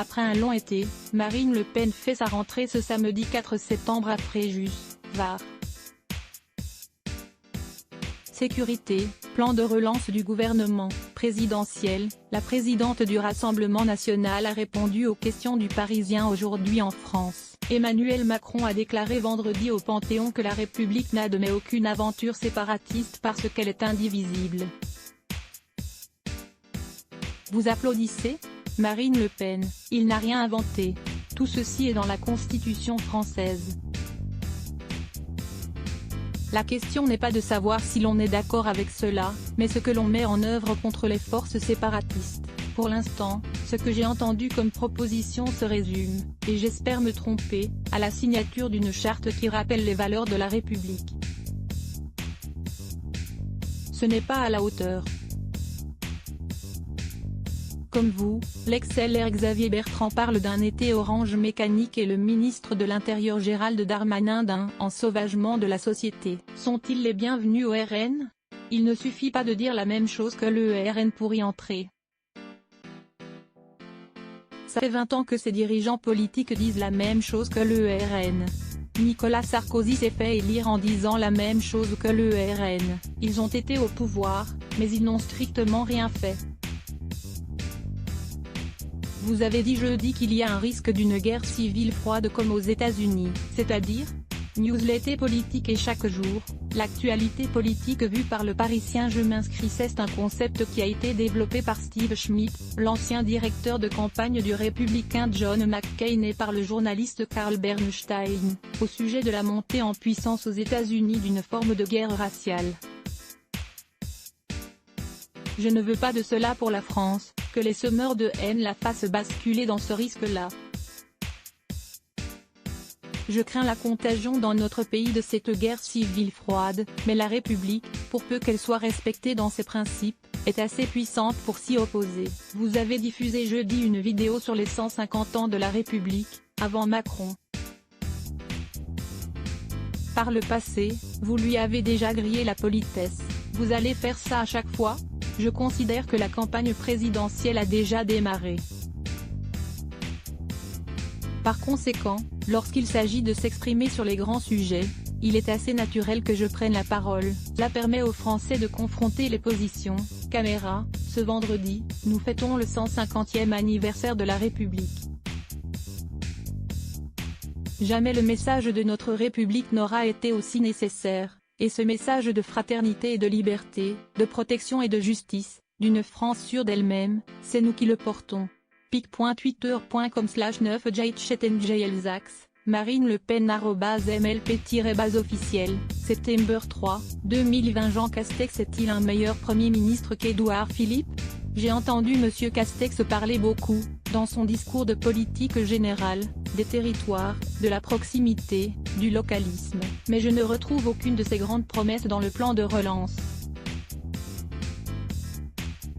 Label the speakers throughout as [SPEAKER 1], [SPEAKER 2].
[SPEAKER 1] Après un long été, Marine Le Pen fait sa rentrée ce samedi 4 septembre à Fréjus, Var. Sécurité, plan de relance du gouvernement présidentiel. La présidente du Rassemblement national a répondu aux questions du Parisien aujourd'hui en France. Emmanuel Macron a déclaré vendredi au Panthéon que la République n'admet aucune aventure séparatiste parce qu'elle est indivisible. Vous applaudissez ? Marine Le Pen, il n'a rien inventé. Tout ceci est dans la Constitution française. La question n'est pas de savoir si l'on est d'accord avec cela, mais ce que l'on met en œuvre contre les forces séparatistes. Pour l'instant, ce que j'ai entendu comme proposition se résume, et j'espère me tromper, à la signature d'une charte qui rappelle les valeurs de la République. Ce n'est pas à la hauteur. Comme vous, l'ex-LR Xavier Bertrand parle d'un été orange mécanique et le ministre de l'Intérieur Gérald Darmanin d'un « ensauvagement de la société ». Sont-ils les bienvenus au RN ? Il ne suffit pas de dire la même chose que le RN pour y entrer. Ça fait 20 ans que ces dirigeants politiques disent la même chose que le RN. Nicolas Sarkozy s'est fait élire en disant la même chose que le RN. Ils ont été au pouvoir, mais ils n'ont strictement rien fait. Vous avez dit jeudi qu'il y a un risque d'une guerre civile froide comme aux États-Unis, c'est-à-dire ? Newsletter politique et chaque jour, l'actualité politique vue par le Parisien. Je m'inscris. C'est un concept qui a été développé par Steve Schmidt, l'ancien directeur de campagne du républicain John McCain et par le journaliste Carl Bernstein, au sujet de la montée en puissance aux États-Unis d'une forme de guerre raciale. Je ne veux pas de cela pour la France, que les semeurs de haine la fassent basculer dans ce risque-là. Je crains la contagion dans notre pays de cette guerre civile froide, mais la République, pour peu qu'elle soit respectée dans ses principes, est assez puissante pour s'y opposer. Vous avez diffusé jeudi une vidéo sur les 150 ans de la République, avant Macron. Par le passé, vous lui avez déjà grillé la politesse. Vous allez faire ça à chaque fois ? Je considère que la campagne présidentielle a déjà démarré. Par conséquent, lorsqu'il s'agit de s'exprimer sur les grands sujets, il est assez naturel que je prenne la parole. Cela permet aux Français de confronter les positions. Caméra, ce vendredi, nous fêtons le 150e anniversaire de la République. Jamais le message de notre République n'aura été aussi nécessaire. Et ce message de fraternité et de liberté, de protection et de justice, d'une France sûre d'elle-même, c'est nous qui le portons. pic.twitter.com/9jchetnjlzax, Marine Le Pen @mlp-officiel, septembre 3, 2020. Jean Castex est-il un meilleur Premier ministre qu'Édouard Philippe ? J'ai entendu Monsieur Castex parler beaucoup, dans son discours de politique générale, des territoires, de la proximité, du localisme, mais je ne retrouve aucune de ces grandes promesses dans le plan de relance.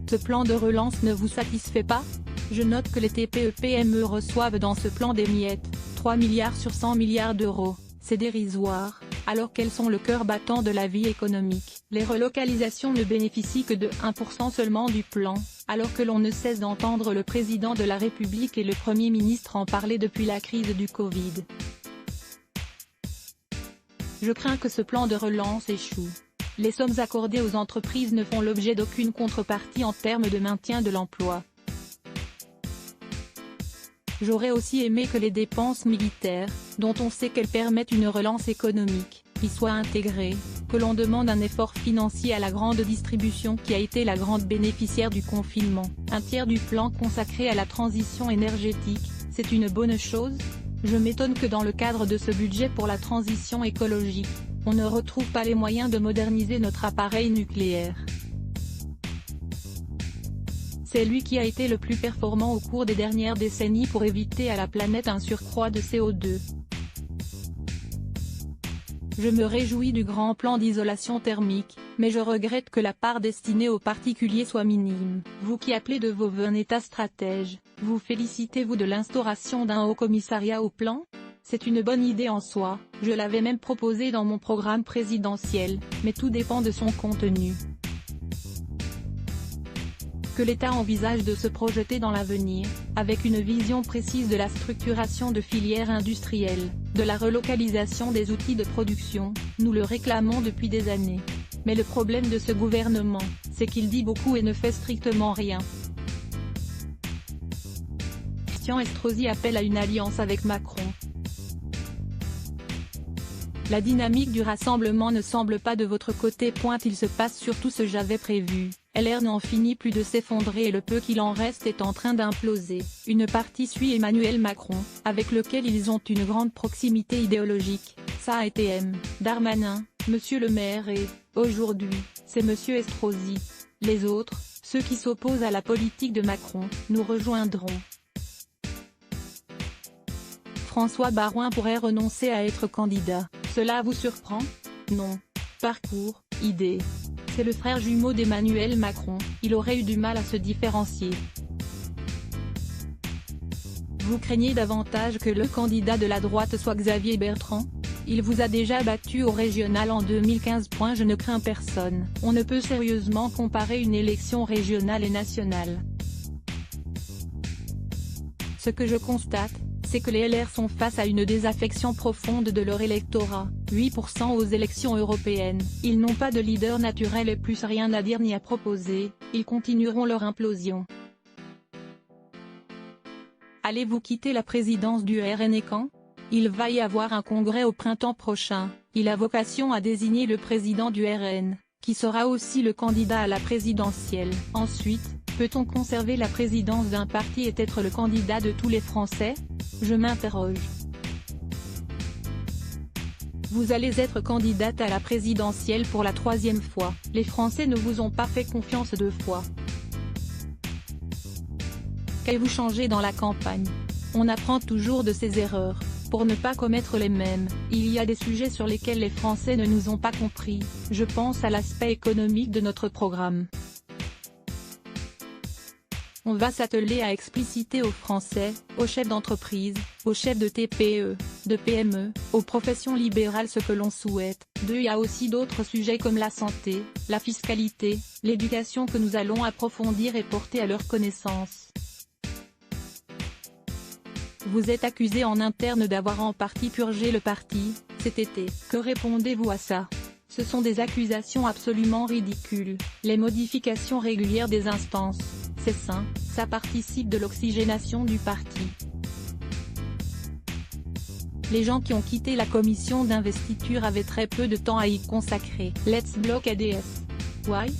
[SPEAKER 1] Ce plan de relance ne vous satisfait pas ? Je note que les TPE-PME reçoivent dans ce plan des miettes, 3 milliards sur 100 milliards d'euros, c'est dérisoire, alors qu'elles sont le cœur battant de la vie économique. Les relocalisations ne bénéficient que de 1% seulement du plan, alors que l'on ne cesse d'entendre le président de la République et le Premier ministre en parler depuis la crise du Covid. Je crains que ce plan de relance échoue. Les sommes accordées aux entreprises ne font l'objet d'aucune contrepartie en termes de maintien de l'emploi. J'aurais aussi aimé que les dépenses militaires, dont on sait qu'elles permettent une relance économique, y soient intégrées, que l'on demande un effort financier à la grande distribution qui a été la grande bénéficiaire du confinement. Un tiers du plan consacré à la transition énergétique, c'est une bonne chose ? Je m'étonne que dans le cadre de ce budget pour la transition écologique, on ne retrouve pas les moyens de moderniser notre appareil nucléaire. C'est lui qui a été le plus performant au cours des dernières décennies pour éviter à la planète un surcroît de CO2. Je me réjouis du grand plan d'isolation thermique, mais je regrette que la part destinée aux particuliers soit minime. Vous qui appelez de vos vœux un État stratège, vous félicitez-vous de l'instauration d'un haut commissariat au plan ? C'est une bonne idée en soi, je l'avais même proposé dans mon programme présidentiel, mais tout dépend de son contenu. que l'État envisage de se projeter dans l'avenir, avec une vision précise de la structuration de filières industrielles, de la relocalisation des outils de production. Nous le réclamons depuis des années. Mais le problème de ce gouvernement, c'est qu'il dit beaucoup et ne fait strictement rien. Christian Estrosi appelle à une alliance avec Macron. La dynamique du rassemblement ne semble pas de votre côté. Il se passe surtout ce j'avais prévu. LR n'en finit plus de s'effondrer et le peu qu'il en reste est en train d'imploser. Une partie suit Emmanuel Macron, avec lequel ils ont une grande proximité idéologique. Ça a été M. Darmanin, Monsieur le maire et, aujourd'hui, c'est Monsieur Estrosi. Les autres, ceux qui s'opposent à la politique de Macron, nous rejoindront. François Baroin pourrait renoncer à être candidat. Cela vous surprend? Non. Parcours, idée. C'est le frère jumeau d'Emmanuel Macron, il aurait eu du mal à se différencier. Vous craignez davantage que le candidat de la droite soit Xavier Bertrand? Il vous a déjà battu au régional en 2015. Je ne crains personne. On ne peut sérieusement comparer une élection régionale et nationale. Ce que je constate, c'est que les LR sont face à une désaffection profonde de leur électorat, 8% aux élections européennes. Ils n'ont pas de leader naturel et plus rien à dire ni à proposer, ils continueront leur implosion. Allez-vous quitter la présidence du RN et quand? Il va y avoir un congrès au printemps prochain, il a vocation à désigner le président du RN, qui sera aussi le candidat à la présidentielle. Ensuite, peut-on conserver la présidence d'un parti et être le candidat de tous les Français? Je m'interroge. Vous allez être candidate à la présidentielle pour la 3e fois, les Français ne vous ont pas fait confiance 2 fois. Qu'avez-vous changé dans la campagne? On apprend toujours de ses erreurs, pour ne pas commettre les mêmes. Il y a des sujets sur lesquels les Français ne nous ont pas compris, je pense à l'aspect économique de notre programme. On va s'atteler à expliciter aux Français, aux chefs d'entreprise, aux chefs de TPE, de PME, aux professions libérales ce que l'on souhaite. Il y a aussi d'autres sujets comme la santé, la fiscalité, l'éducation que nous allons approfondir et porter à leur connaissance. Vous êtes accusé en interne d'avoir en partie purgé le parti, cet été. Que répondez-vous à ça? Ce sont des accusations absolument ridicules. Les modifications régulières des instances, c'est sain, ça participe de l'oxygénation du parti. Les gens qui ont quitté la commission d'investiture avaient très peu de temps à y consacrer. Let's block ADS. Why?